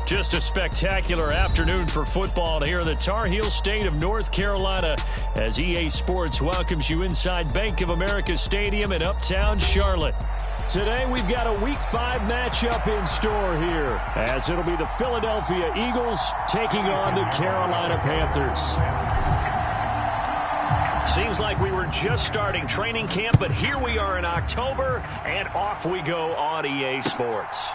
Just a spectacular afternoon for football here in the Tar Heel state of North Carolina as EA Sports welcomes you inside Bank of America Stadium in Uptown Charlotte. Today we've got a Week 5 matchup in store here as it'll be the Philadelphia Eagles taking on the Carolina Panthers. Seems like we were just starting training camp, but here we are in October, and off we go on EA Sports.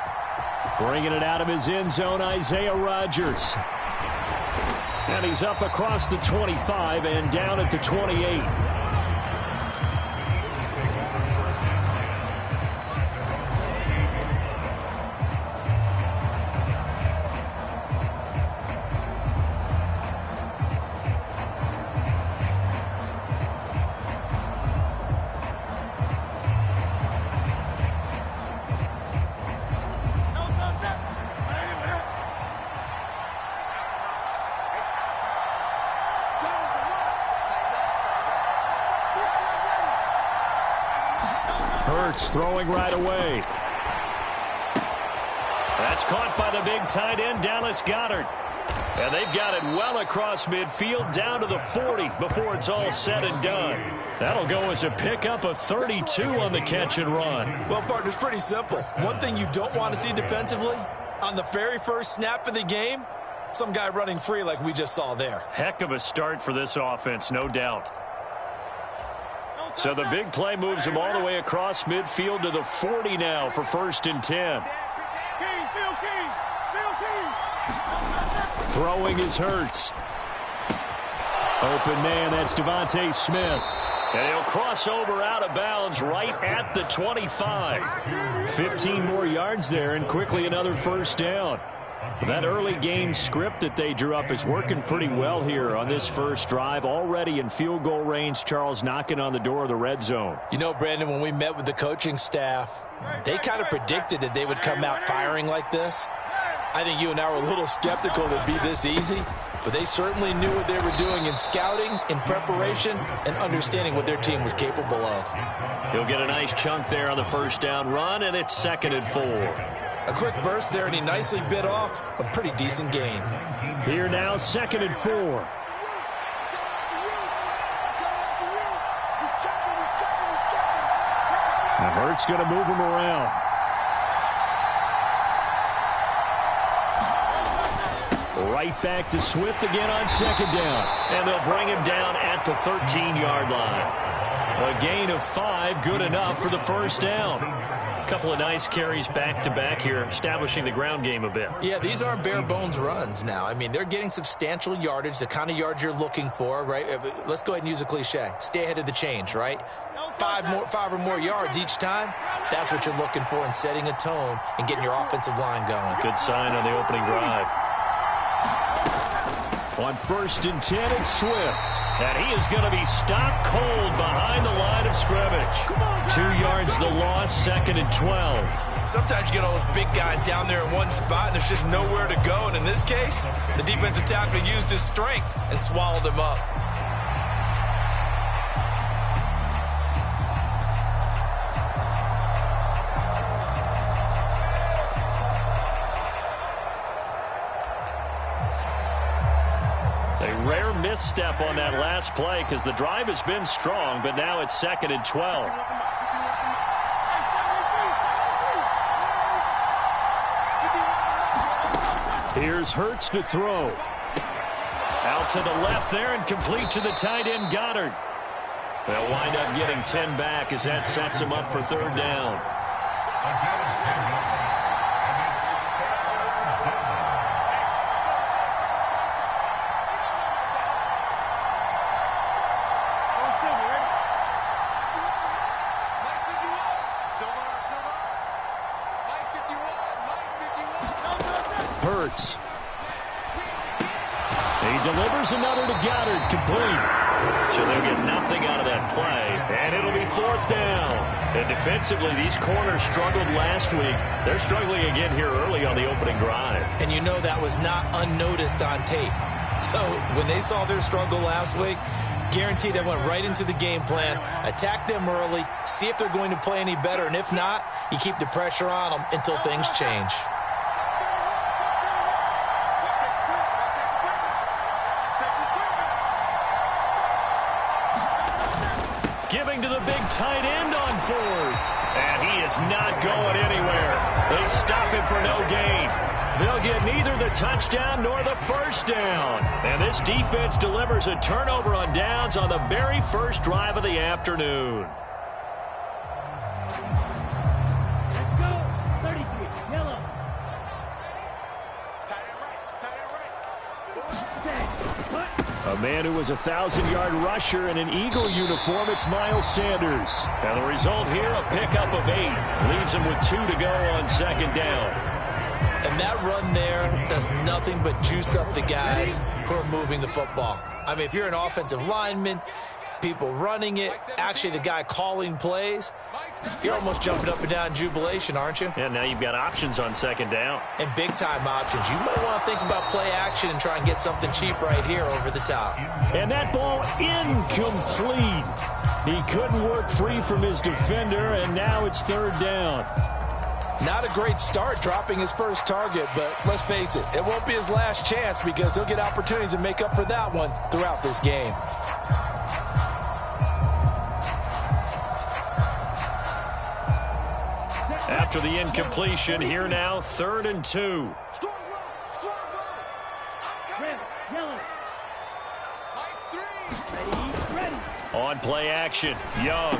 Bringing it out of his end zone, Isaiah Rodgers. And he's up across the 25 and down at the 28. Throwing right away. That's caught by the big tight end, Dallas Goedert. And they've got it well across midfield down to the 40 before it's all said and done. That'll go as a pickup of 32 on the catch and run. Well, partner, it's pretty simple. One thing you don't want to see defensively, on the very first snap of the game, some guy running free like we just saw there. Heck of a start for this offense, no doubt. So the big play moves him all the way across midfield to the 40 now for 1st and 10. Throwing is Hurts. Open man, that's Devontae Smith. And he'll cross over out of bounds right at the 25. 15 more yards there and quickly another first down. That early game script that they drew up is working pretty well here on this first drive. Already in field goal range, Charles knocking on the door of the red zone. You know, Brandon, when we met with the coaching staff, they kind of predicted that they would come out firing like this. I think you and I were a little skeptical that it'd be this easy, but they certainly knew what they were doing in scouting, in preparation, and understanding what their team was capable of. He'll get a nice chunk there on the first down run, and it's 2nd and 4. A quick burst there, and he nicely bit off a pretty decent gain. Here now, 2nd and 4. Now Hurts going to move him around. Right back to Swift again on 2nd down. And they'll bring him down at the 13-yard line. A gain of 5, good enough for the first down. Couple of nice carries back-to-back here, establishing the ground game a bit. Yeah, these aren't bare-bones runs now. I mean, they're getting substantial yardage, the kind of yards you're looking for, right? Let's go ahead and use a cliche. Stay ahead of the change, right? Five or more yards each time, that's what you're looking for in setting a tone and getting your offensive line going. Good sign on the opening drive. On 1st and 10, it's Swift. And he is going to be stopped cold behind the line of scrimmage. 2 yards the loss, 2nd and 12. Sometimes you get all those big guys down there in one spot, and there's just nowhere to go. And in this case, the defensive tackle used his strength and swallowed him up. Rare misstep on that last play because the drive has been strong, but now it's 2nd and 12. Here's Hurts to throw. Out to the left there and complete to the tight end Goddard. They'll wind up getting 10 back as that sets him up for 3rd down. Hurts. He delivers another to Goddard, complete. So they'll get nothing out of that play, and it'll be 4th down. And defensively, these corners struggled last week. They're struggling again here early on the opening drive. And you know that was not unnoticed on tape. So when they saw their struggle last week, guaranteed they went right into the game plan, attack them early, see if they're going to play any better, and if not, you keep the pressure on them until things change. the big tight end on fourth. And he is not going anywhere. They stop him for no gain. They'll get neither the touchdown nor the first down. And this defense delivers a turnover on downs on the very first drive of the afternoon. Let's go. 33, yellow. A man who was a 1,000-yard rusher in an Eagle uniform, it's Miles Sanders. And the result here, a pickup of 8. Leaves him with 2 to go on second down. And that run there does nothing but juice up the guys who are moving the football. I mean, if you're an offensive lineman, people running it, actually the guy calling plays, you're almost jumping up and down in jubilation, aren't you? Yeah, now you've got options on second down. And big-time options. You might want to think about play action and try and get something cheap right here over the top. And that ball incomplete. He couldn't work free from his defender, and now it's third down. Not a great start dropping his first target, but let's face it, it won't be his last chance because he'll get opportunities to make up for that one throughout this game. After the incompletion, here now, 3rd and 2. On play action, Young.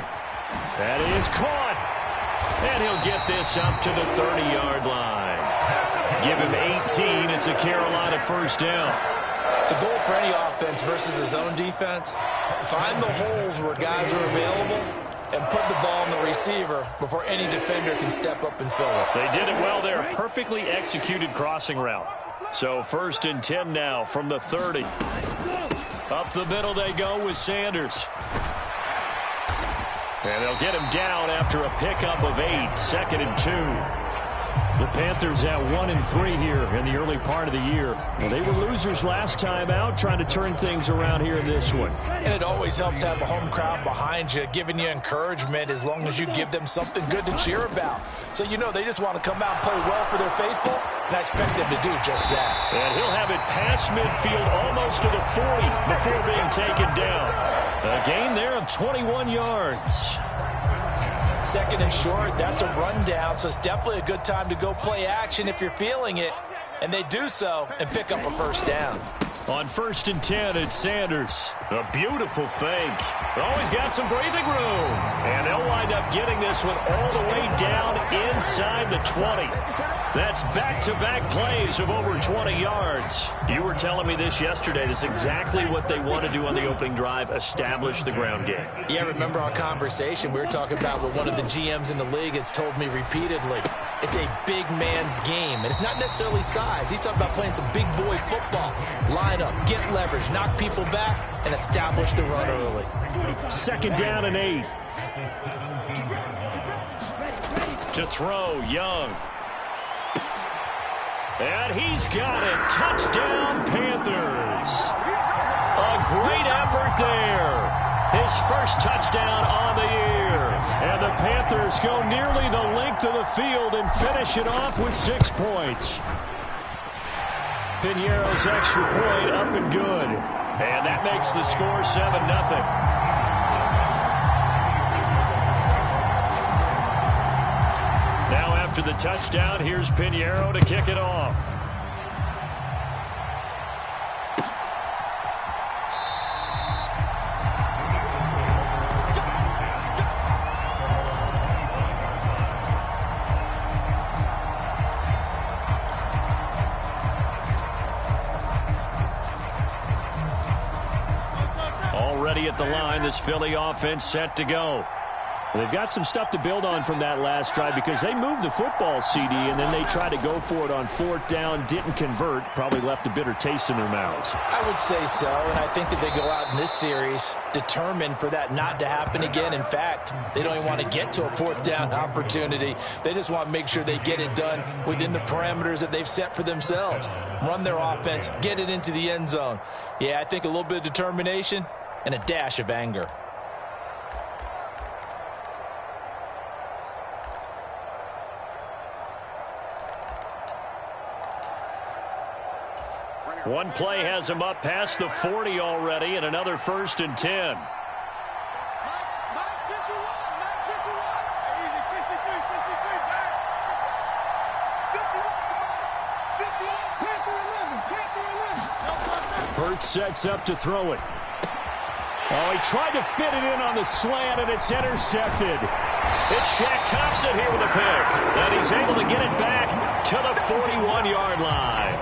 That is caught. And he'll get this up to the 30-yard line. Give him 18. It's a Carolina first down. The goal for any offense versus his own defense, find the holes where guys are available and put the ball on the receiver before any defender can step up and fill it. They did it well there. Perfectly executed crossing route. So 1st and 10 now from the 30. Up the middle they go with Sanders. And they'll get him down after a pickup of 8. 2nd and 2. The Panthers at 1-3 here in the early part of the year. Well, they were losers last time out, trying to turn things around here in this one. And it always helps to have a home crowd behind you, giving you encouragement as long as you give them something good to cheer about. So you know they just want to come out and play well for their faithful, and I expect them to do just that. And he'll have it past midfield almost to the 40 before being taken down. A gain there of 21 yards. 2nd and short, that's a rundown, so it's definitely a good time to go play action if you're feeling it. And they do so and pick up a first down. On 1st and 10, it's Sanders. A beautiful fake. Oh, he's got some breathing room. And they'll wind up getting this one all the way down inside the 20. That's back-to-back plays of over 20 yards. You were telling me this yesterday. This is exactly what they want to do on the opening drive, establish the ground game. Yeah, remember our conversation? We were talking about what one of the GMs in the league has told me repeatedly. It's a big man's game, and it's not necessarily size. He's talking about playing some big boy football. Line up, get leverage, knock people back, and establish the run early. 2nd down and 8. To throw, Young. And he's got it. Touchdown, Panthers. A great effort there. His first touchdown on the year. And the Panthers go nearly the length of the field and finish it off with 6 points. Piñeiro's extra point up and good. And that makes the score 7-0. Now after the touchdown, here's Piñeiro to kick it off. Already at the line, this Philly offense set to go. They've got some stuff to build on from that last drive because they moved the football, CD, and then they tried to go for it on 4th down, didn't convert, probably left a bitter taste in their mouths. I would say so, and I think that they go out in this series determined for that not to happen again. In fact, they don't even want to get to a 4th down opportunity. They just want to make sure they get it done within the parameters that they've set for themselves. Run their offense, get it into the end zone. Yeah, I think a little bit of determination and a dash of anger. One play has him up past the 40 already, and another 1st and 10. Hurts sets up to throw it. Oh, he tried to fit it in on the slant, and it's intercepted. It's Shaq Thompson here with a pick. And he's able to get it back to the 41-yard line.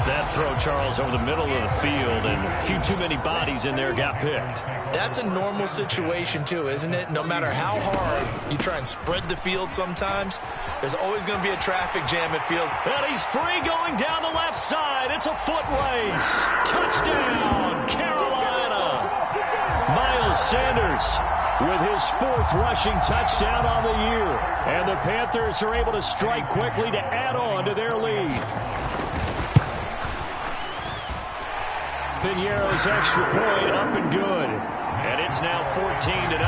That throw, Charles, over the middle of the field, and a few too many bodies in there got picked. That's a normal situation, too, isn't it? No matter how hard you try and spread the field sometimes, there's always going to be a traffic jam, it feels. And he's free going down the left side. It's a foot race. Touchdown, Carolina. Miles Sanders with his 4th rushing touchdown on the year. And the Panthers are able to strike quickly to add on to their lead. Piñeiro's extra point up and good. And it's now 14-0.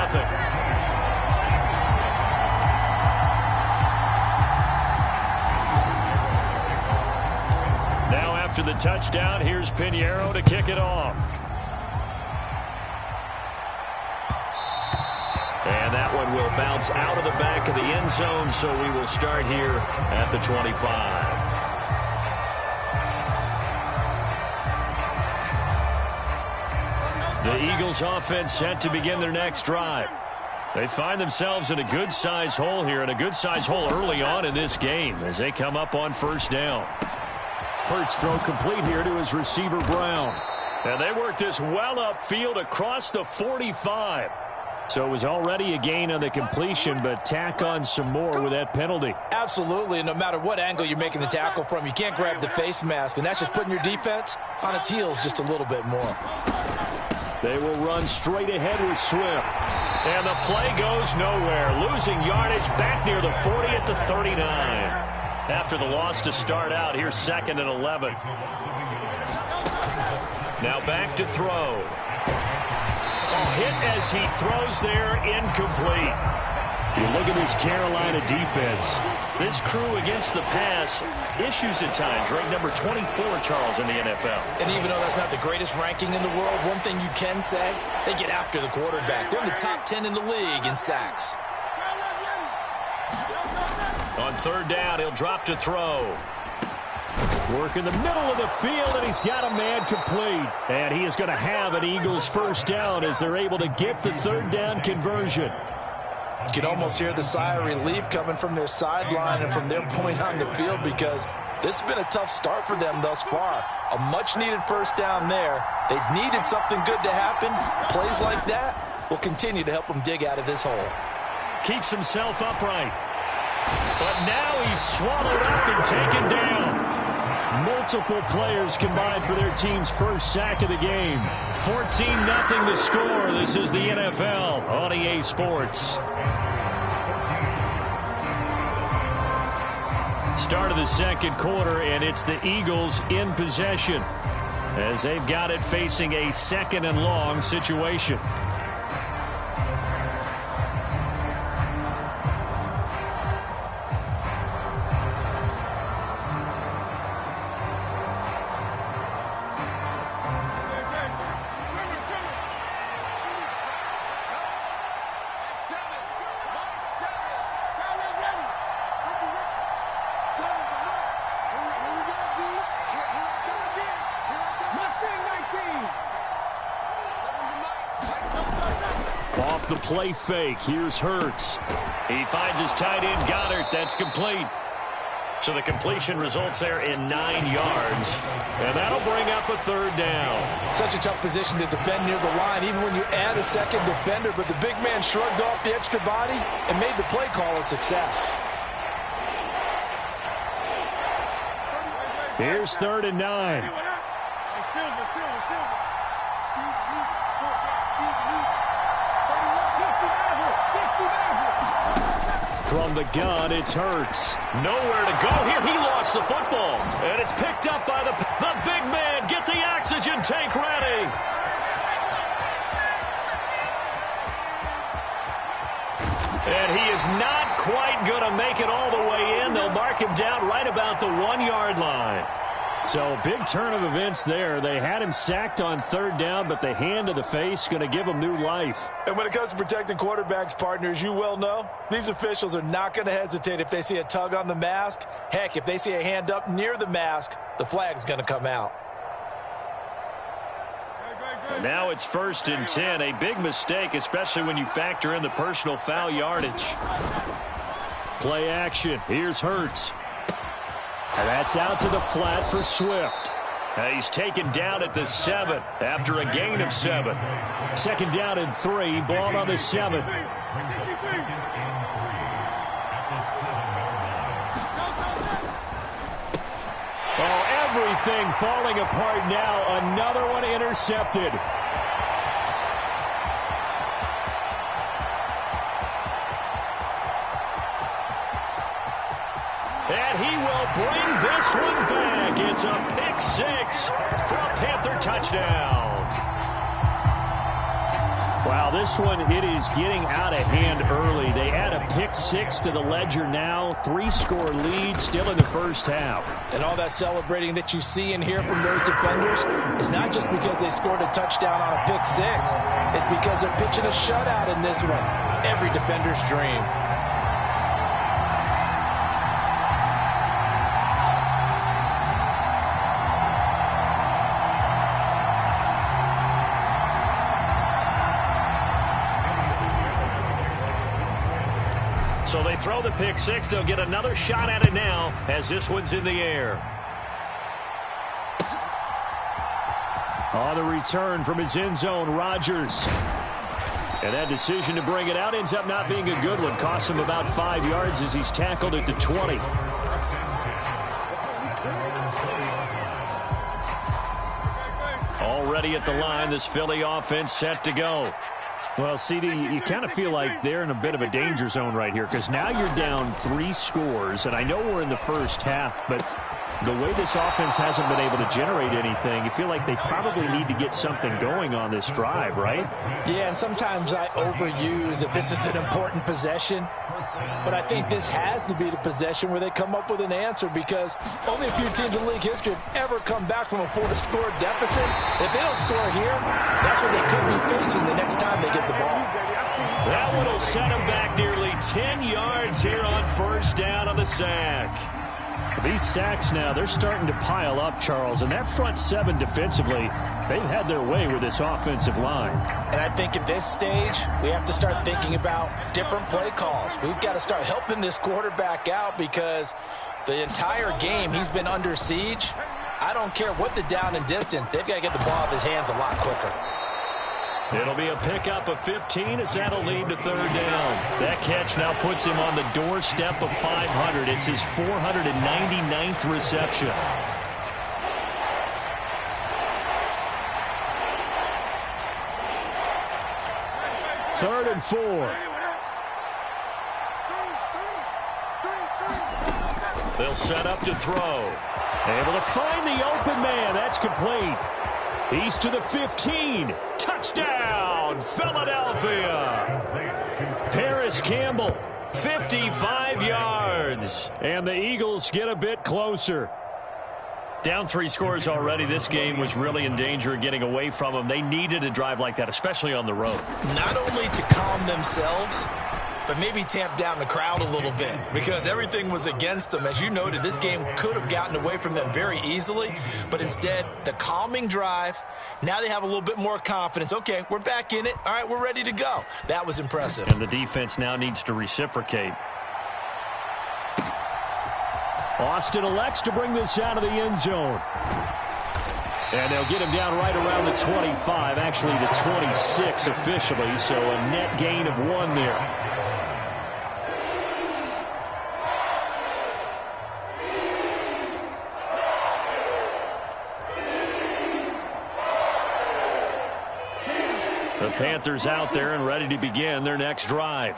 Now after the touchdown, here's Piñeiro to kick it off. And that one will bounce out of the back of the end zone, so we will start here at the 25. The Eagles offense set to begin their next drive. They find themselves in a good-sized hole here, and a good-sized hole early on in this game as they come up on first down. Hurts throw complete here to his receiver, Brown. And they work this well upfield across the 45. So it was already a gain on the completion, but tack on some more with that penalty. Absolutely, and no matter what angle you're making the tackle from, you can't grab the face mask, and that's just putting your defense on its heels just a little bit more. They will run straight ahead with Swift. And the play goes nowhere. Losing yardage back near the 40 at the 39. After the loss to start out, here's 2nd and 11. Now back to throw. Hit as he throws there, incomplete. You look at this Carolina defense. This crew against the pass, issues at times. Ranked number 24, Charles, in the NFL. And even though that's not the greatest ranking in the world, one thing you can say, they get after the quarterback. They're in the top 10 in the league in sacks. On 3rd down, he'll drop to throw. Work in the middle of the field, and he's got a man complete. And he is going to have an Eagles first down as they're able to get the 3rd down conversion. You can almost hear the sigh of relief coming from their sideline and from their point on the field, because this has been a tough start for them thus far. A much-needed first down there. They needed something good to happen. Plays like that will continue to help them dig out of this hole. Keeps himself upright. But now he's swallowed up and taken down. Multiple players combined for their team's first sack of the game. 14-0 the score. This is the NFL on EA Sports. Start of the 2nd quarter, and it's the Eagles in possession as they've got it facing a 2nd and long situation. Off the play fake, here's Hurts. He finds his tight end, Goddard. That's complete. So the completion results there in 9 yards. And that'll bring up a 3rd down. Such a tough position to defend near the line, even when you add a 2nd defender. But the big man shrugged off the extra body and made the play call a success. Here's 3rd and 9. From the gun, it's Hurts. Nowhere to go here. He lost the football. And it's picked up by the big man. Get the oxygen tank ready. And he is not quite going to make it all the way in. They'll mark him down right about the 1-yard line. So big turn of events there. They had him sacked on 3rd down, but the hand to the face going to give him new life. And when it comes to protecting quarterbacks, partners, you well know, these officials are not going to hesitate if they see a tug on the mask. Heck, if they see a hand up near the mask, the flag's going to come out. Now it's 1st and 10. A big mistake, especially when you factor in the personal foul yardage. Play action. Here's Hurts. And that's out to the flat for Swift. He's taken down at the 7 after a gain of 7. 2nd down and 3. Ball on the 7. Oh, everything falling apart now. Another one intercepted. And he will bring this one back. It's a pick-6 for a Panther touchdown. Wow, this one, it is getting out of hand early. They add a pick-6 to the ledger now. 3-score lead still in the first half. And all that celebrating that you see and hear from those defenders is not just because they scored a touchdown on a pick-6. It's because they're pitching a shutout in this one. Every defender's dream. So they throw the pick-6. They'll get another shot at it now as this one's in the air. On the return from his end zone, Rodgers. And that decision to bring it out ends up not being a good one. Costs him about 5 yards as he's tackled at the 20. Already at the line, this Philly offense set to go. Well, CD, you kind of feel like they're in a bit of a danger zone right here because now you're down 3 scores, and I know we're in the first half, but the way this offense hasn't been able to generate anything, you feel like they probably need to get something going on this drive, right? Yeah, and sometimes I overuse that this is an important possession, but I think this has to be the possession where they come up with an answer because only a few teams in league history have ever come back from a 4-score deficit. If they don't score here, that's what they could be facing the next time they get the ball. That one will set them back nearly 10 yards here on 1st down on the sack. These sacks now, they're starting to pile up, Charles, and that front 7 defensively, they've had their way with this offensive line. And I think at this stage, we have to start thinking about different play calls. We've got to start helping this quarterback out because the entire game he's been under siege. I don't care what the down and distance, they've got to get the ball out of his hands a lot quicker. It'll be a pickup of 15 as that'll lead to 3rd down. That catch now puts him on the doorstep of 500. It's his 499th reception. Third and 4. They'll set up to throw. Able to find the open man. That's complete. He's to the 15. Touchdown, Philadelphia. Paris Campbell, 55 yards. And the Eagles get a bit closer. Down 3 scores already. This game was really in danger of getting away from them. They needed a drive like that, especially on the road. Not only to calm themselves, but maybe tamp down the crowd a little bit because everything was against them. As you noted, this game could have gotten away from them very easily, but instead, the calming drive, now they have a little bit more confidence. Okay, we're back in it. All right, we're ready to go. That was impressive. And the defense now needs to reciprocate. Austin elects to bring this out of the end zone. And they'll get him down right around the 25, actually the 26 officially, so a net gain of 1 there. The Panthers out there and ready to begin their next drive.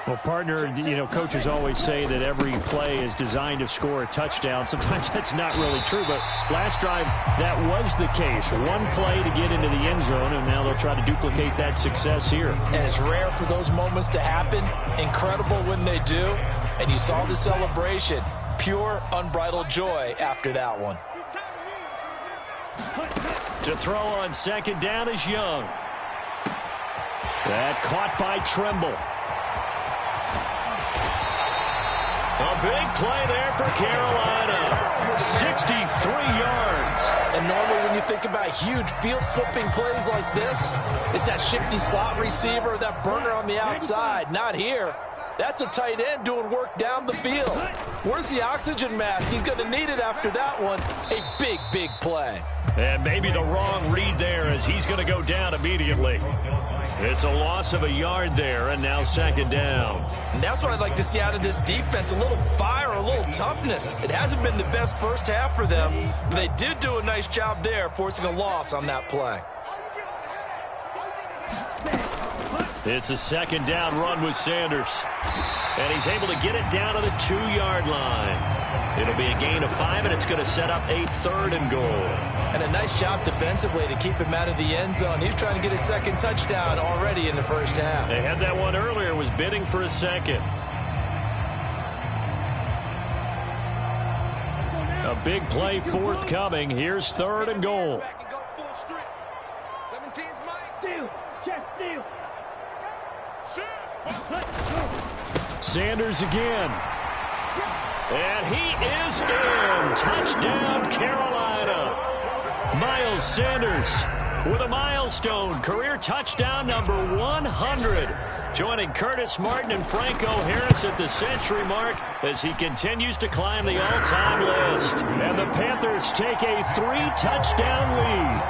Well, partner, you know, coaches always say that every play is designed to score a touchdown. Sometimes that's not really true, but last drive, that was the case. 1 play to get into the end zone, and now they'll try to duplicate that success here. And it's rare for those moments to happen. Incredible when they do. And you saw the celebration. Pure, unbridled joy after that one. To throw on 2nd down is Young. That caught by Tremble. A big play there for Carolina. 63 yards. And normally when you think about huge field-flipping plays like this, it's that shifty slot receiver, that burner on the outside. Not here. That's a tight end doing work down the field. Where's the oxygen mask? He's going to need it after that one. A big, big play. And maybe the wrong read there as he's going to go down immediately. It's a loss of a yard there, and now second down. And that's what I'd like to see out of this defense, a little fire, a little toughness. It hasn't been the best first half for them, but they did do a nice job there, forcing a loss on that play. It's a second down run with Sanders. And he's able to get it down to the 2-yard line. It'll be a gain of 5, and it's going to set up a 3rd and goal. And a nice job defensively to keep him out of the end zone. He was trying to get his second touchdown already in the first half. They had that one earlier, was bidding for a second. A big play forthcoming. Here's 3rd and goal. Steal. Check steal. Sanders again. And he is in. Touchdown, Carolina. Miles Sanders with a milestone. Career touchdown number 100. Joining Curtis Martin and Franco Harris at the century mark as he continues to climb the all-time list. And the Panthers take a 3-touchdown lead.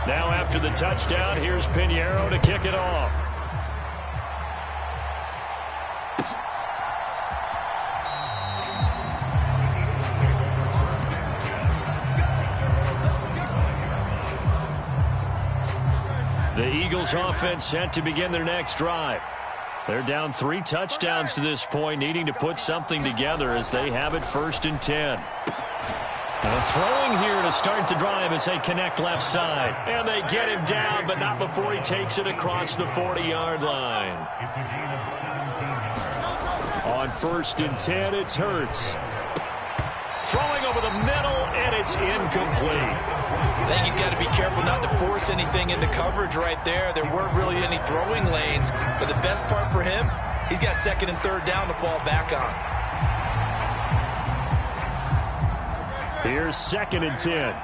Now after the touchdown, here's Pinheiro to kick it off. The Eagles offense set to begin their next drive. They're down 3 touchdowns to this point, needing to put something together as they have it 1st and 10. Throwing here to start the drive as they connect left side. And they get him down, but not before he takes it across the 40-yard line. On 1st and 10, it's Hurts. Throwing over the middle, and it's incomplete. I think he's got to be careful not to force anything into coverage right there. There weren't really any throwing lanes, but the best part for him, he's got 2nd and 3rd down to fall back on. Here's 2nd and 10.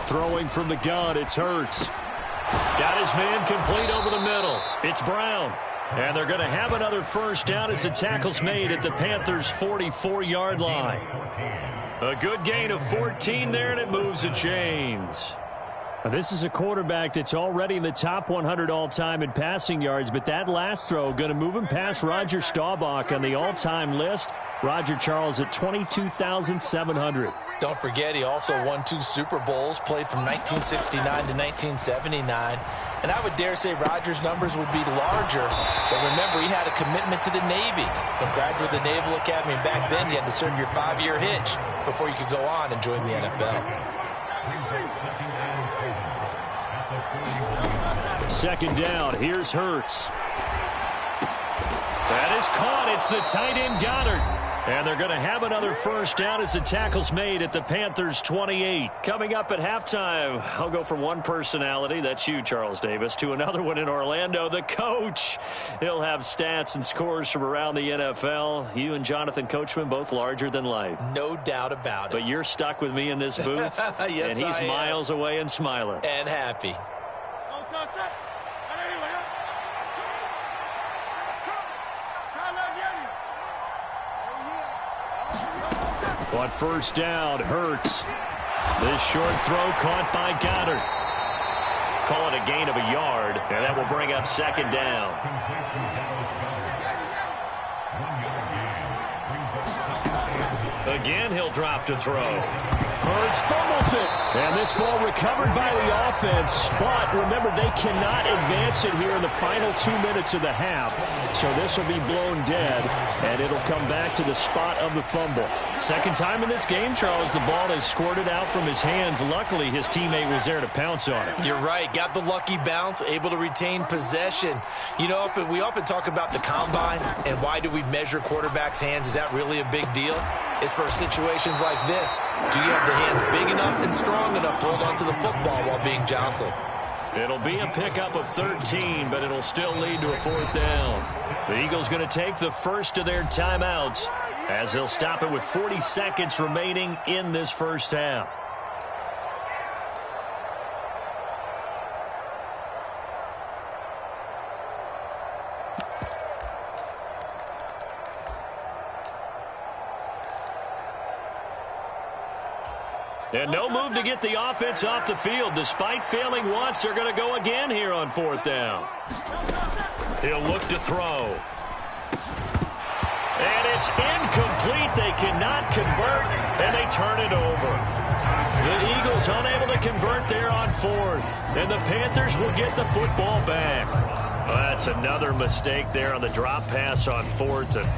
Throwing from the gun, it's Hurts. Got his man complete over the middle. It's Brown. And they're going to have another 1st down as the tackle's made at the Panthers' 44-yard line. A good gain of 14 there, and it moves the chains. This is a quarterback that's already in the top 100 all-time in passing yards, but that last throw going to move him past Roger Staubach on the all-time list. Roger Charles at 22,700. Don't forget, he also won 2 Super Bowls, played from 1969 to 1979. And I would dare say Roger's numbers would be larger. But remember, he had a commitment to the Navy. From graduate of the Naval Academy, and back then you had to serve your 5-year hitch before you could go on and join the NFL. 2nd down. Here's Hurts. That is caught. It's the tight end Goddard. And they're going to have another 1st down as the tackle's made at the Panthers' 28. Coming up at halftime, I'll go from one personality, that's you, Charles Davis, to another one in Orlando, the coach. He'll have stats and scores from around the NFL. You and Jonathan Coachman, both larger than life. No doubt about it. But you're stuck with me in this booth. Yes, and he's miles away and smiling. And happy. On 1st down, Hurts. This short throw caught by Goddard. Call it a gain of a yard, and that will bring up 2nd down. Again, he'll drop to throw. Hurts fumbles it. And this ball recovered by the offense. But remember, they cannot advance it here in the final 2 minutes of the half. So this will be blown dead, and it'll come back to the spot of the fumble. Second time in this game, Charles, the ball has squirted out from his hands. Luckily, his teammate was there to pounce on it. You're right. Got the lucky bounce, able to retain possession. You know, we often talk about the combine and why do we measure quarterbacks' hands. Is that really a big deal? It's for situations like this. Do you have the hands big enough and strong enough to hold on to the football while being jostled? It'll be a pickup of 13, but it'll still lead to a 4th down. The Eagles going to take the first of their timeouts as they'll stop it with 40 seconds remaining in this first half. And no move to get the offense off the field. Despite failing once, they're going to go again here on fourth down. He'll look to throw. And it's incomplete. They cannot convert, and they turn it over. The Eagles unable to convert there on fourth. And the Panthers will get the football back. Well, that's another mistake there on the drop pass on fourth. And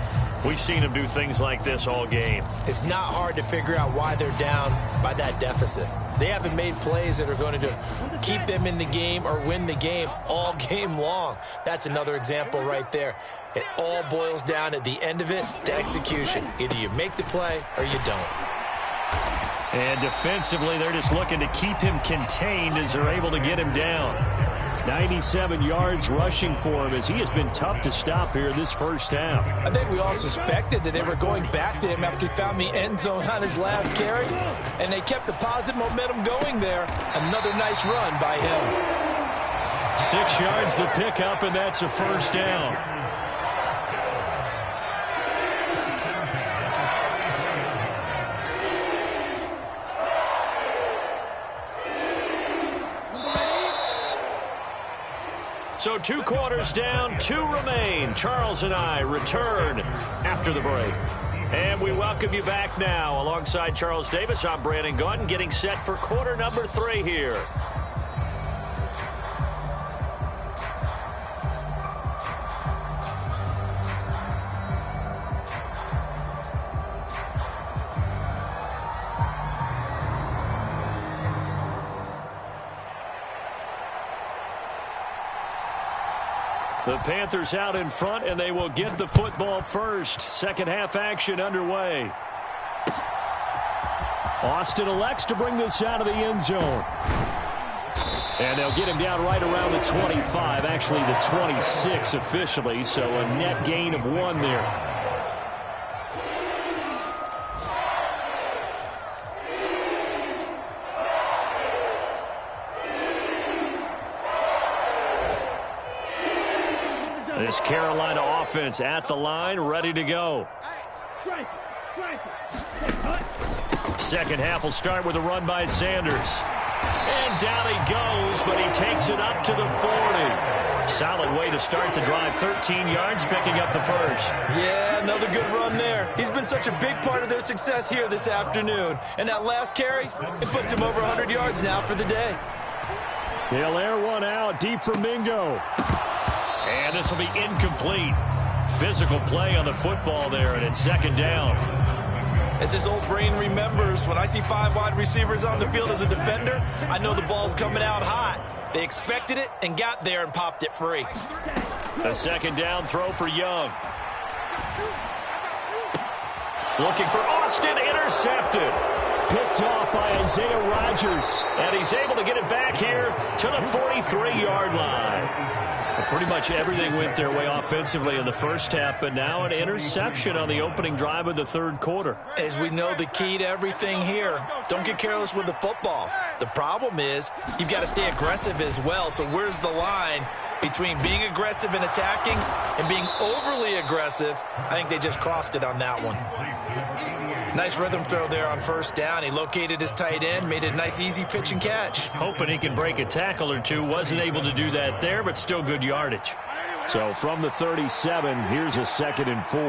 we've seen them do things like this all game. It's not hard to figure out why they're down by that deficit. They haven't made plays that are going to keep them in the game or win the game all game long. That's another example right there. It all boils down at the end of it to execution. Either you make the play or you don't. And defensively, they're just looking to keep him contained as they're able to get him down. 97 yards rushing for him as he has been tough to stop here this first half. I think we all suspected that they were going back to him after he found the end zone on his last carry, and they kept the positive momentum going there. Another nice run by him. 6 yards the pickup, and that's a first down. So 2 quarters down, 2 remain. Charles and I return after the break. And we welcome you back now. Alongside Charles Davis, I'm Brandon Gaudin, getting set for quarter number 3 here. The Panthers out in front, and they will get the football first. Second half action underway. Austin elects to bring this out of the end zone. And they'll get him down right around the 25, actually the 26 officially, so a net gain of 1 there. This Carolina offense at the line, ready to go. Second half will start with a run by Sanders. And down he goes, but he takes it up to the 40. Solid way to start the drive. 13 yards, picking up the first. Yeah, another good run there. He's been such a big part of their success here this afternoon. And that last carry, it puts him over 100 yards now for the day. He'll air one out, deep for Mingo. And this will be incomplete. Physical play on the football there, and it's second down. As his old brain remembers, when I see 5 wide receivers on the field as a defender, I know the ball's coming out hot. They expected it and got there and popped it free. A second down throw for Young. Looking for Austin, intercepted. Picked off by Isaiah Rodgers. And he's able to get it back here to the 43-yard line. Pretty much everything went their way offensively in the first half, but now an interception on the opening drive of the third quarter. As we know, the key to everything here, don't get careless with the football. The problem is you've got to stay aggressive as well. So where's the line between being aggressive and attacking and being overly aggressive? I think they just crossed it on that one. Nice rhythm throw there on first down. He located his tight end, made it a nice, easy pitch and catch. Hoping he can break a tackle or two. Wasn't able to do that there, but still good yardage. So from the 37, here's a 2nd and 4.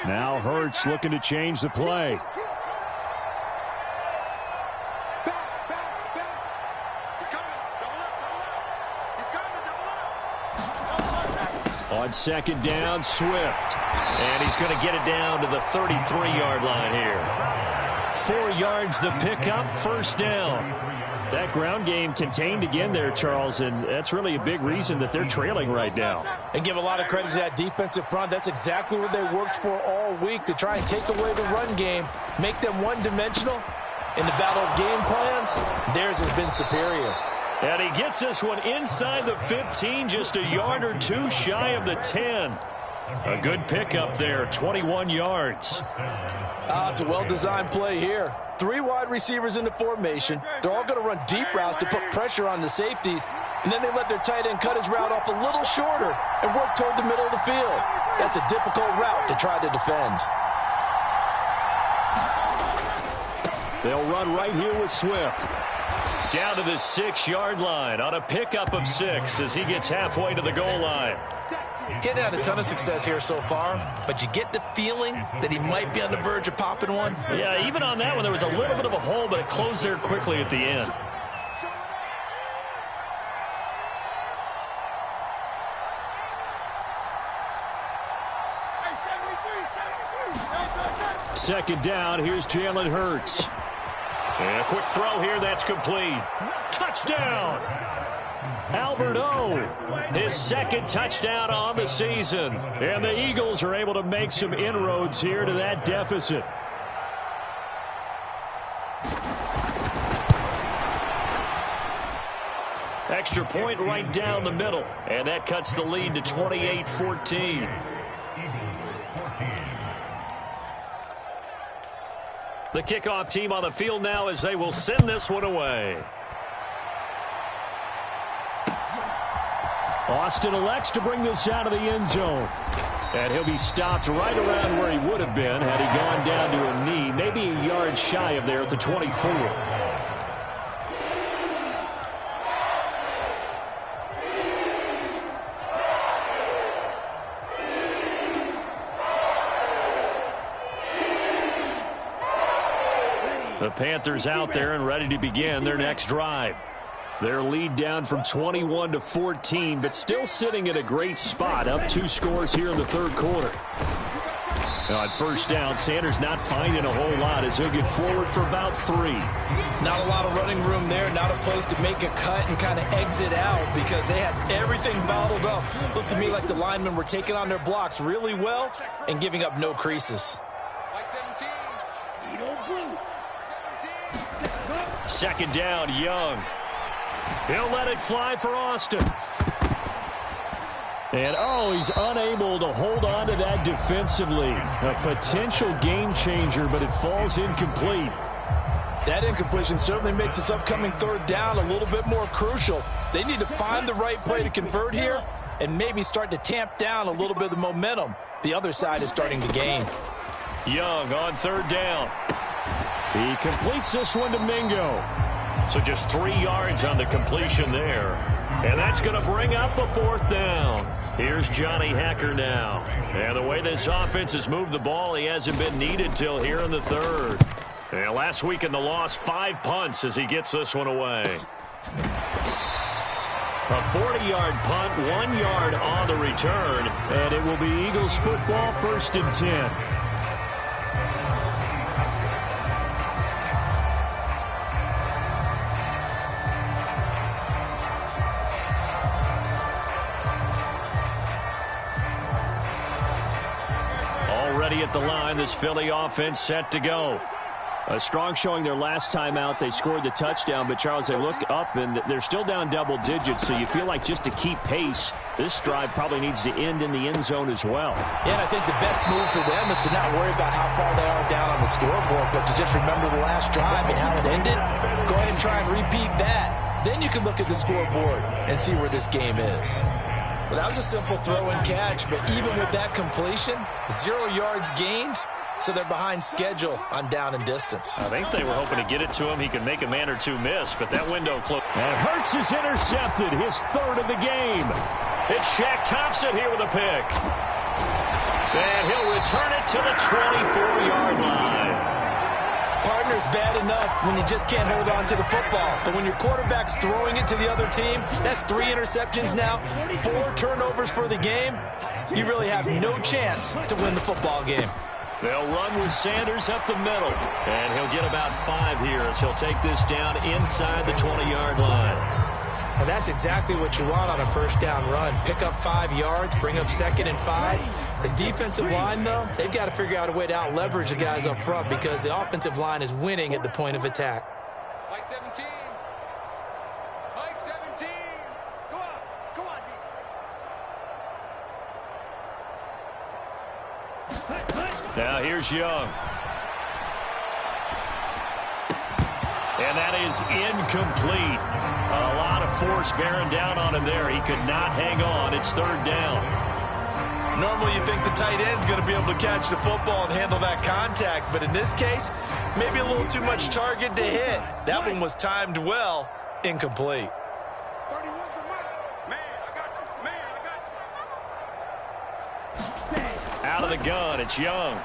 Now Hurts looking to change the play. On second down, Swift. And he's going to get it down to the 33-yard line here. 4 yards the pickup, first down. That ground game contained again there, Charles, and that's really a big reason that they're trailing right now. And give a lot of credit to that defensive front. That's exactly what they worked for all week, to try and take away the run game, make them one-dimensional. In the battle of game plans, theirs has been superior. And he gets this one inside the 15, just a yard or two shy of the 10. A good pickup there, 21 yards. It's a well-designed play here. 3 wide receivers in the formation. They're all going to run deep routes to put pressure on the safeties, and then they let their tight end cut his route off a little shorter and work toward the middle of the field. That's a difficult route to try to defend. They'll run right here with Swift. Down to the 6-yard line on a pickup of 6 as he gets halfway to the goal line. Getting had a ton of success here so far, but you get the feeling that he might be on the verge of popping one. Yeah, even on that one, there was a little bit of a hole, but it closed there quickly at the end. Second down, here's Jalen Hurts. And a quick throw here, that's complete. Touchdown! Albert O, his second touchdown on the season. And the Eagles are able to make some inroads here to that deficit. Extra point right down the middle. And that cuts the lead to 28-14. The kickoff team on the field now as they will send this one away. Austin elects to bring this out of the end zone. And he'll be stopped right around where he would have been had he gone down to a knee, maybe a yard shy of there at the 24. The Panthers out there and ready to begin their next drive. Their lead down from 21 to 14, but still sitting at a great spot, up 2 scores here in the third quarter. Now on first down, Sanders not finding a whole lot as he'll get forward for about 3. Not a lot of running room there, not a place to make a cut and kind of exit out because they had everything bottled up. Looked to me like the linemen were taking on their blocks really well and giving up no creases. Second down, Young. He'll let it fly for Austin. And, he's unable to hold on to that defensively. A potential game changer, but it falls incomplete. That incompletion certainly makes this upcoming third down a little bit more crucial. They need to find the right play to convert here and maybe start to tamp down a little bit of the momentum the other side is starting to gain. Young on third down. He completes this one to Mingo. So just 3 yards on the completion there. And that's going to bring up a fourth down. Here's Johnny Hacker now. And the way this offense has moved the ball, he hasn't been needed till here in the third. And last week in the loss, 5 punts as he gets this one away. A 40-yard punt, 1 yard on the return. And it will be Eagles football, 1st and 10. Already at the line, this Philly offense set to go. A strong showing their last time out. They scored the touchdown, but, Charles, they look up, and they're still down double digits, so you feel like just to keep pace, this drive probably needs to end in the end zone as well. Yeah, and I think the best move for them is to not worry about how far they are down on the scoreboard, but to just remember the last drive and how it ended. Go ahead and try and repeat that. Then you can look at the scoreboard and see where this game is. Well, that was a simple throw and catch, but even with that completion, 0 yards gained, so they're behind schedule on down and distance. I think they were hoping to get it to him. He could make a man or two miss, but that window closed. And Hurts is intercepted, his 3rd of the game. It's Shaq Thompson here with a pick. And he'll return it to the 24-yard line. Partner's bad enough when you just can't hold on to the football. But when your quarterback's throwing it to the other team, that's 3 interceptions now, 4 turnovers for the game. You really have no chance to win the football game. They'll run with Sanders up the middle. And he'll get about 5 here as he'll take this down inside the 20-yard line. And that's exactly what you want on a first down run. Pick up 5 yards, bring up 2nd and 5. The defensive line, though, they've got to figure out a way to out-leverage the guys up front because the offensive line is winning at the point of attack. Mike 17. Mike 17. Now here's Young. And that is incomplete. A lot of force bearing down on him there. He could not hang on. It's third down. Normally you think the tight end's going to be able to catch the football and handle that contact, but in this case, maybe a little too much target to hit. That one was timed well, incomplete. Out of the gun, it's Young.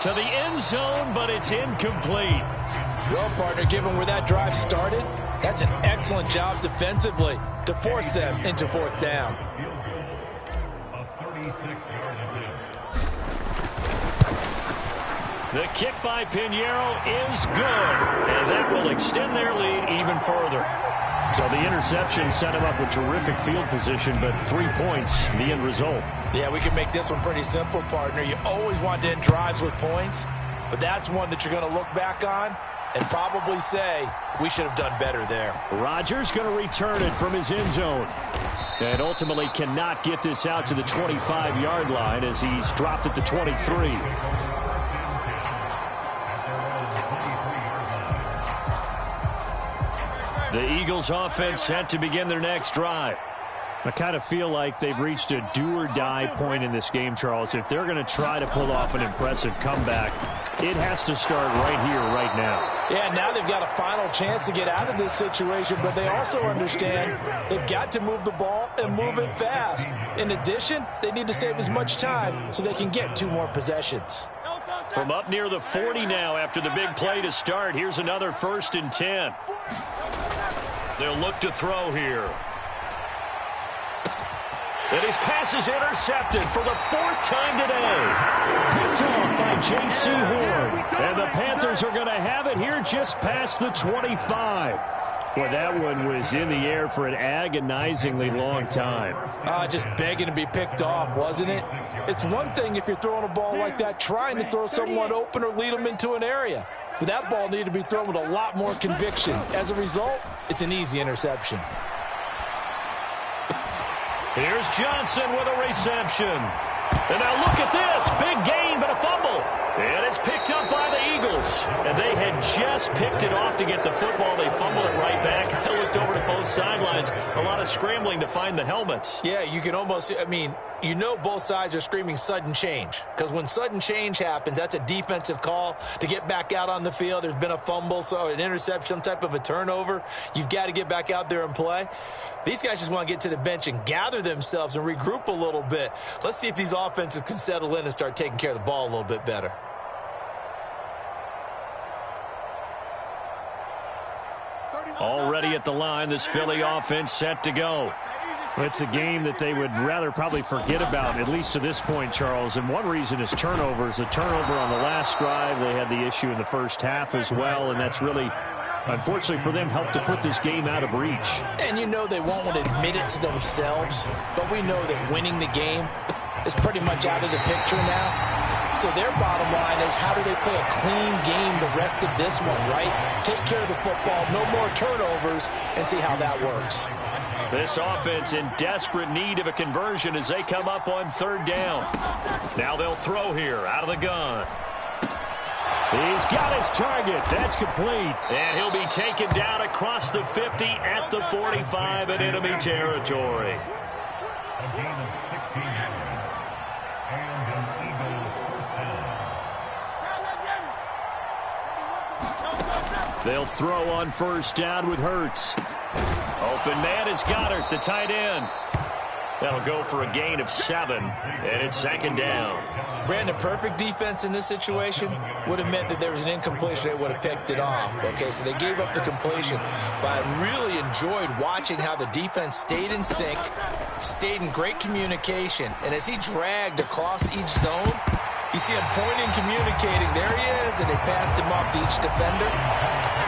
To the end zone, but it's incomplete. Well, partner, given where that drive started, that's an excellent job defensively to force them into fourth down. The kick by Pinheiro is good, and that will extend their lead even further. So the interception set him up with terrific field position, but 3 points, the end result. Yeah, we can make this one pretty simple, partner. You always want to end drives with points, but that's one that you're going to look back on and probably say, we should have done better there. Rodgers going to return it from his end zone. And ultimately cannot get this out to the 25-yard line as he's dropped at the 23. The Eagles offense set to begin their next drive. I kind of feel like they've reached a do-or-die point in this game, Charles. If they're going to try to pull off an impressive comeback, it has to start right here, right now. Yeah, now they've got a final chance to get out of this situation, but they also understand they've got to move the ball and move it fast. In addition, they need to save as much time so they can get 2 more possessions. From up near the 40 now after the big play to start, here's another 1st and 10. They'll look to throw here. And his pass is intercepted for the 4th time today. Picked off by J.C. Horn. And the Panthers are going to have it here just past the 25. Boy, that one was in the air for an agonizingly long time. Just begging to be picked off, wasn't it? It's one thing if you're throwing a ball like that, trying to throw someone open or lead them into an area. But that ball needed to be thrown with a lot more conviction. As a result, it's an easy interception. Here's Johnson with a reception. And now look at this. Big gain, but a fumble. And it's picked up by the Eagles. And they had just picked it off to get the football. They fumbled it right back. I looked over to both sidelines. A lot of scrambling to find the helmets. Yeah, you can almost, you know both sides are screaming sudden change. Because when sudden change happens, that's a defensive call to get back out on the field. There's been a fumble, so an interception, some type of a turnover. You've got to get back out there and play. These guys just want to get to the bench and gather themselves and regroup a little bit. Let's see if these offenses can settle in and start taking care of the ball a little bit better. Already at the line, this Philly offense set to go. It's a game that they would rather probably forget about, at least to this point, Charles. And one reason is turnovers. A turnover on the last drive. They had the issue in the first half as well, and that's really, unfortunately for them, helped to put this game out of reach. And you know they won't want to admit it to themselves, but we know that winning the game is pretty much out of the picture now. So their bottom line is, how do they play a clean game the rest of this one, right? Take care of the football, no more turnovers, and see how that works. This offense in desperate need of a conversion as they come up on 3rd down. Now they'll throw here out of the gun. He's got his target. That's complete. And he'll be taken down across the 50 at the 45 in enemy territory. A gain of 16 yards and an Eagle first down. They'll throw on 1st down with Hurts. Open man is Goddard, the tight end. That'll go for a gain of 7, and it's 2nd down. Brandon, perfect defense in this situation would have meant that there was an incompletion. They would have picked it off. Okay, so they gave up the completion. But I really enjoyed watching how the defense stayed in sync, stayed in great communication, and as he dragged across each zone, you see him pointing, communicating. There he is, and they passed him off to each defender.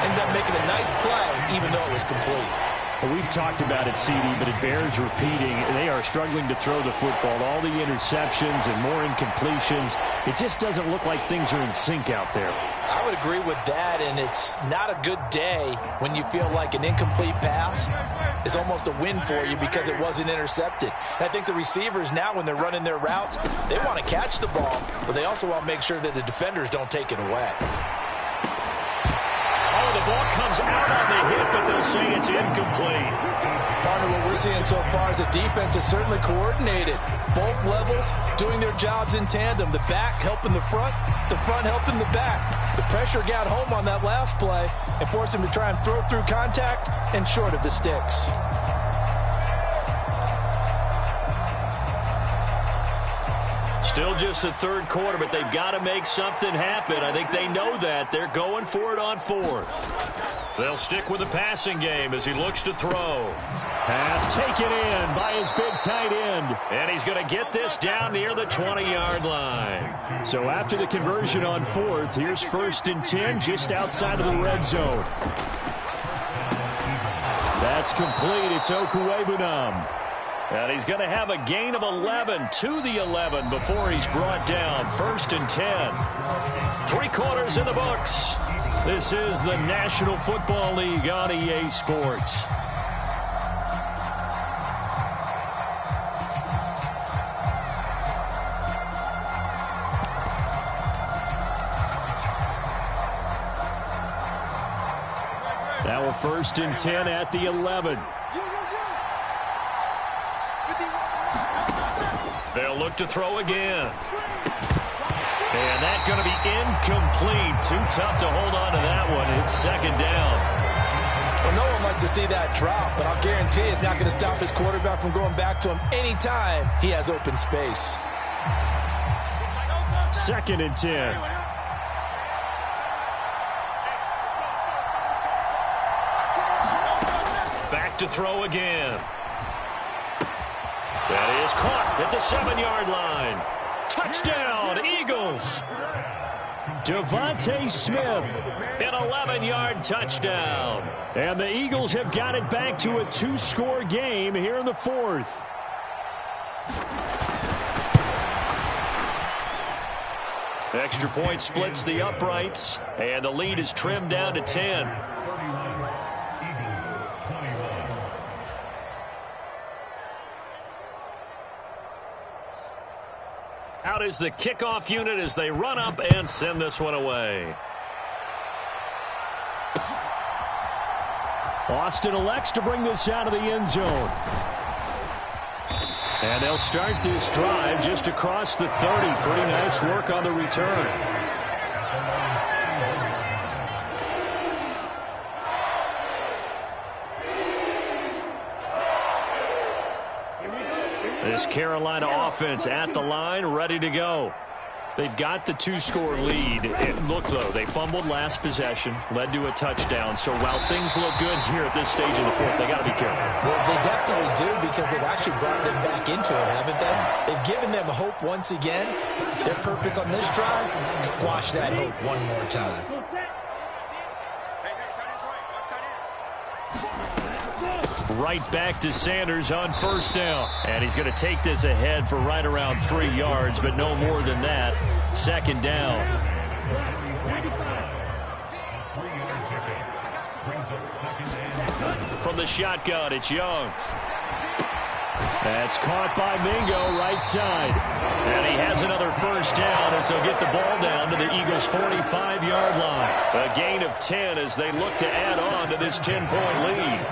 Ended up making a nice play, even though it was complete. Well, we've talked about it, CD, but it bears repeating. They are struggling to throw the football. All the interceptions and more incompletions. It just doesn't look like things are in sync out there. I would agree with that, and it's not a good day when you feel like an incomplete pass is almost a win for you because it wasn't intercepted. And I think the receivers now, when they're running their routes, they want to catch the ball, but they also want to make sure that the defenders don't take it away. Oh, the ball comes out on the hit, but they'll say it's incomplete. Partner, what we're seeing so far is the defense is certainly coordinated. Both levels doing their jobs in tandem. The back helping the front helping the back. The pressure got home on that last play and forced him to try and throw through contact and short of the sticks. Still just the third quarter, but they've got to make something happen. I think they know that. They're going for it on fourth. They'll stick with the passing game as he looks to throw. Pass taken in by his big tight end. And he's going to get this down near the 20-yard line. So after the conversion on fourth, here's 1st and 10 just outside of the red zone. That's complete. It's Okuwebunam. And he's going to have a gain of 11 to the 11 before he's brought down. 1st and 10. 3 quarters in the books. This is the National Football League on EA Sports. Now a 1st and 10 at the 11. They'll look to throw again. And that's going to be incomplete. Too tough to hold on to that one. It's 2nd down. Well, no one likes to see that drop, but I'll guarantee it's not going to stop his quarterback from going back to him anytime he has open space. 2nd and 10. Back to throw again. That is caught at the 7-yard line. Touchdown, Eagles. Devontae Smith, an 11-yard touchdown. And the Eagles have got it back to a 2-score game here in the 4th. Extra point splits the uprights, and the lead is trimmed down to 10. Out is the kickoff unit as they run up and send this one away. Austin elects to bring this out of the end zone. And they'll start this drive just across the 30. Pretty nice work on the return. This Carolina offense at the line, ready to go. They've got the 2-score lead. And look, though, they fumbled last possession, led to a touchdown. So while things look good here at this stage in the 4th, they got to be careful. Well, they definitely do because they've actually brought them back into it, haven't they? They've given them hope once again. Their purpose on this drive, squash that hope one more time. Right back to Sanders on 1st down. And he's going to take this ahead for right around 3 yards, but no more than that. 2nd down. From the shotgun, it's Young. That's caught by Mingo, right side. And he has another 1st down as they'll get the ball down to the Eagles' 45-yard line. A gain of 10 as they look to add on to this 10-point lead.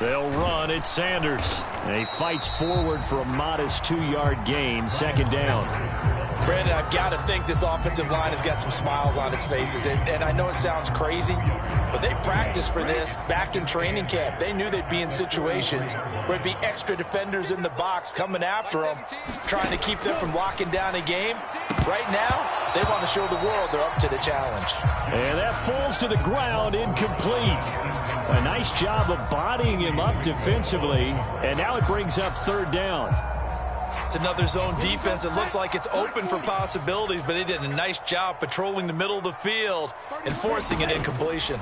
They'll run. It's Sanders. And he fights forward for a modest 2-yard gain. 2nd down. Brandon, I've got to think this offensive line has got some smiles on its faces. And I know it sounds crazy, but they practiced for this back in training camp. They knew they'd be in situations where it'd be extra defenders in the box coming after them, trying to keep them from locking down a game. Right now, they want to show the world they're up to the challenge. And that falls to the ground, incomplete. A nice job of bodying him up defensively, and now it brings up 3rd down. It's another zone defense. It looks like it's open for possibilities, but they did a nice job patrolling the middle of the field and forcing an incompletion.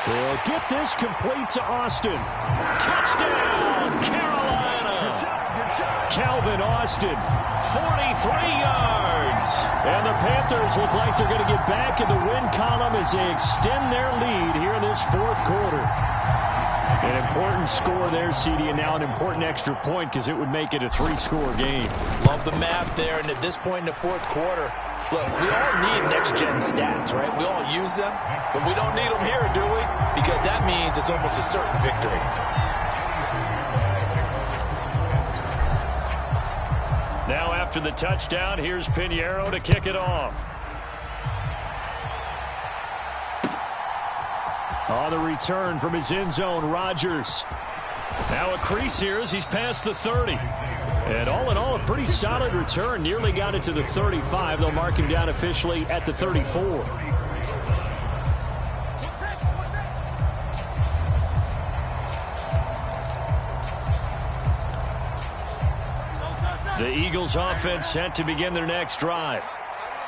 They'll get this complete to Austin. Touchdown, Carolina! Calvin Austin, 43 yards. And the Panthers look like they're going to get back in the win column as they extend their lead here in this fourth quarter. An important score there, CD, and now an important extra point because it would make it a 3-score game. Love the math there, and at this point in the fourth quarter, look, we all need next-gen stats, right? We all use them, but we don't need them here, do we? Because that means it's almost a certain victory. Now after the touchdown, here's Pinheiro to kick it off. On the return from his end zone, Rodgers. Now a crease here as he's past the 30. And all in all, a pretty solid return. Nearly got it to the 35. They'll mark him down officially at the 34. The Eagles offense set to begin their next drive.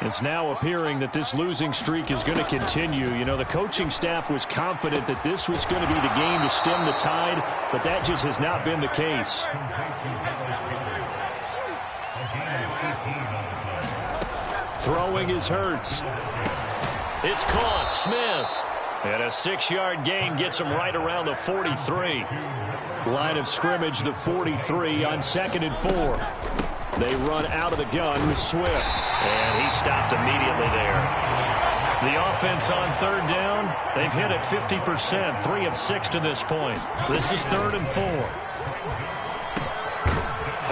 It's now appearing that this losing streak is going to continue. You know, the coaching staff was confident that this was going to be the game to stem the tide, but that just has not been the case. Throwing is Hurts. It's caught. Smith. And a 6-yard gain gets him right around the 43. Line of scrimmage, the 43 on 2nd and 4. They run out of the gun with Swift. And he stopped immediately there. The offense on 3rd down, they've hit it 50%, 3 of 6 to this point. This is 3rd and 4.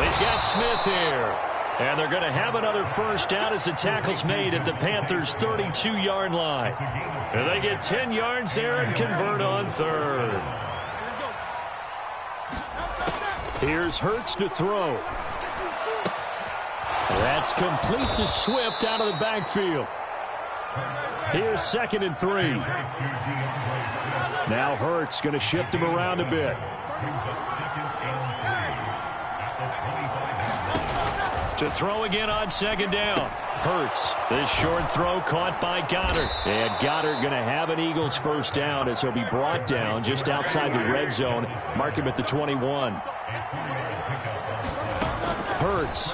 He's got Smith here. And they're going to have another first down as the tackle's made at the Panthers' 32-yard line. And they get 10 yards there and convert on 3rd. Here's Hurts to throw. That's complete to Swift out of the backfield. Here's 2nd and 3. Now Hurts going to shift him around a bit. To throw again on 2nd down. Hurts. This short throw caught by Goddard. And Goddard going to have an Eagles first down as he'll be brought down just outside the red zone. Mark him at the 21. Hurts.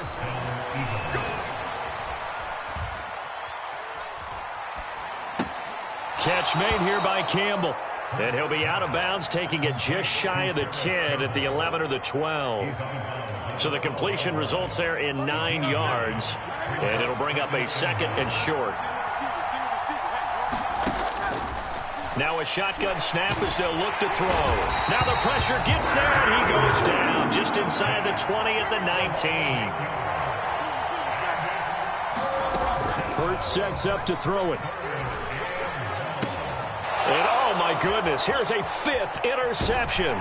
Catch made here by Campbell. And he'll be out of bounds, taking it just shy of the 10 at the 11 or the 12. So the completion results there in 9 yards. And it'll bring up a 2nd and short. Now a shotgun snap as they'll look to throw. Now the pressure gets there, and he goes down just inside the 20 at the 19. Hurts sets up to throw it. And oh my goodness, here's a 5th interception.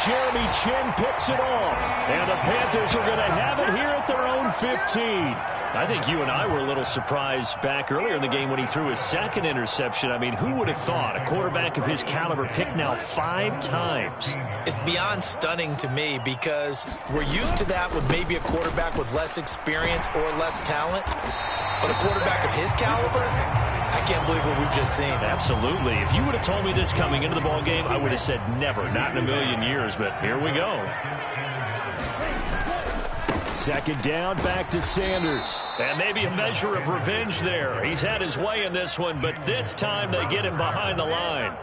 Jeremy Chin picks it off. And the Panthers are going to have it here at their own 15. I think you and I were a little surprised back earlier in the game when he threw his 2nd interception. I mean, who would have thought a quarterback of his caliber picked now 5 times? It's beyond stunning to me because we're used to that with maybe a quarterback with less experience or less talent. But a quarterback of his caliber, I can't believe what we've just seen. Absolutely. If you would have told me this coming into the ball game, I would have said never, not in a million years, but here we go. 2nd down, back to Sanders. And maybe a measure of revenge there. He's had his way in this one, but this time they get him behind the line.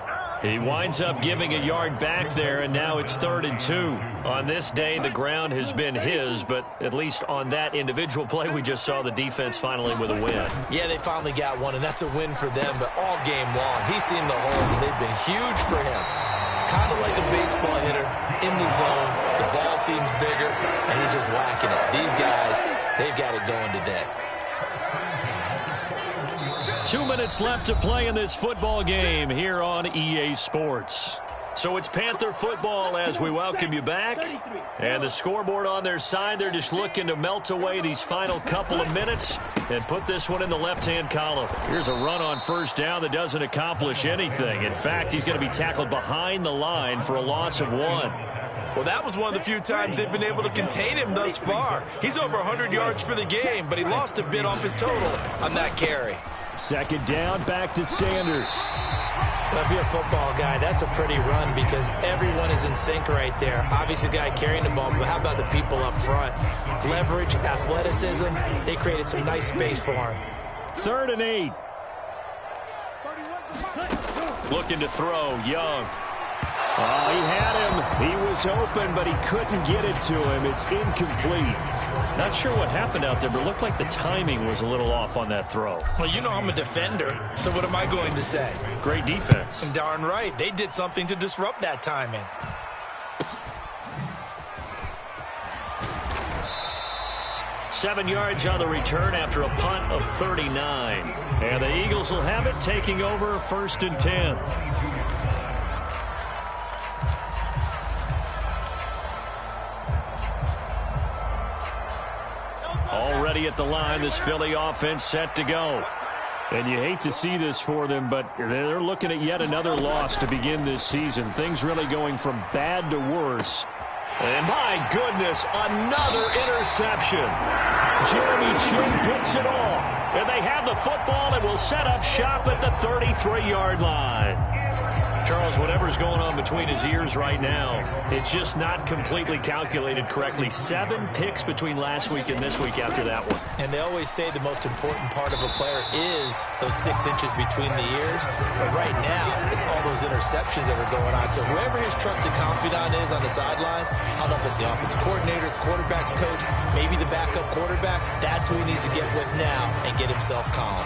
He winds up giving a yard back there, and now it's 3rd and 2. On this day, the ground has been his, but at least on that individual play, we just saw the defense finally with a win. Yeah, they finally got one, and that's a win for them, but all game long, he's seen the holes, and they've been huge for him. Kind of like a baseball hitter in the zone. The ball seems bigger, and he's just whacking it. These guys, they've got it going today. 2 minutes left to play in this football game here on EA Sports. So it's Panther football as we welcome you back. And the scoreboard on their side, they're just looking to melt away these final couple of minutes and put this one in the left-hand column. Here's a run on first down that doesn't accomplish anything. In fact, he's going to be tackled behind the line for a loss of 1. Well, that was one of the few times they've been able to contain him thus far. He's over 100 yards for the game, but he lost a bit off his total on that carry. Second down, back to Sanders. Well, if you're a football guy, that's a pretty run because everyone is in sync right there. Obviously, the guy carrying the ball, but how about the people up front? Leverage, athleticism, they created some nice space for him. 3rd and 8. Looking to throw, Young. Oh, he had him. He was open, but he couldn't get it to him. It's incomplete. Not sure what happened out there, but it looked like the timing was a little off on that throw. Well, you know I'm a defender, so what am I going to say? Great defense. Darn right. They did something to disrupt that timing. Seven yards on the return after a punt of 39. And the Eagles will have it, taking over 1st and 10. Already at the line, this Philly offense set to go. And you hate to see this for them, but they're looking at yet another loss to begin this season. Things really going from bad to worse. And my goodness, another interception. Jeremy Chin picks it off. And they have the football and will set up shop at the 33-yard line. Charles, whatever's going on between his ears right now, it's just not completely calculated correctly. 7 picks between last week and this week after that one. And they always say the most important part of a player is those 6 inches between the ears. But right now, it's all those interceptions that are going on. So whoever his trusted confidant is on the sidelines, I don't know if it's the offensive coordinator, the quarterback's coach, maybe the backup quarterback, that's who he needs to get with now and get himself calm.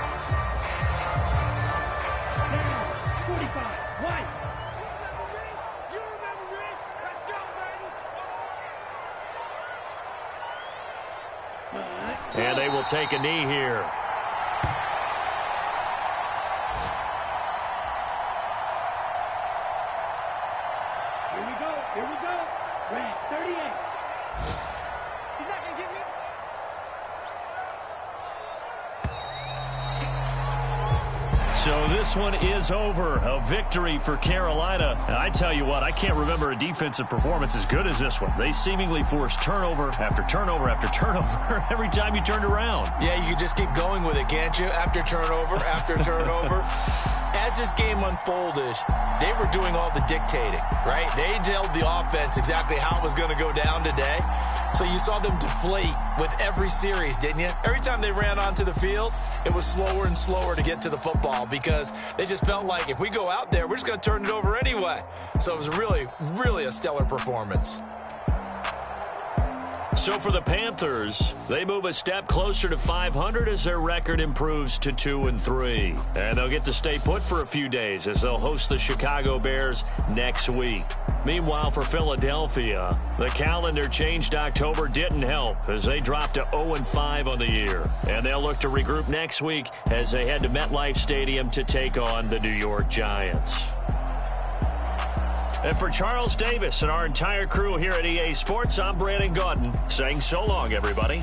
And they will take a knee here. Here we go. Red 38. He's not going to get me. So this one is over. A victory for Carolina. And I tell you what, I can't remember a defensive performance as good as this one. They seemingly forced turnover after turnover after turnover every time you turned around. Yeah, you could just keep going with it, can't you? After turnover, after turnover. As this game unfolded, they were doing all the dictating, right? They told the offense exactly how it was going to go down today. So you saw them deflate with every series, didn't you? Every time they ran onto the field, it was slower and slower to get to the football because they just felt like if we go out there, we're just going to turn it over anyway. So it was really, really a stellar performance. So for the Panthers, they move a step closer to 500 as their record improves to 2-3. And they'll get to stay put for a few days as they'll host the Chicago Bears next week. Meanwhile, for Philadelphia, the calendar changed October didn't help as they dropped to 0-5 on the year. And they'll look to regroup next week as they head to MetLife Stadium to take on the New York Giants. And for Charles Davis and our entire crew here at EA Sports, I'm Brandon Gaudin saying so long, everybody.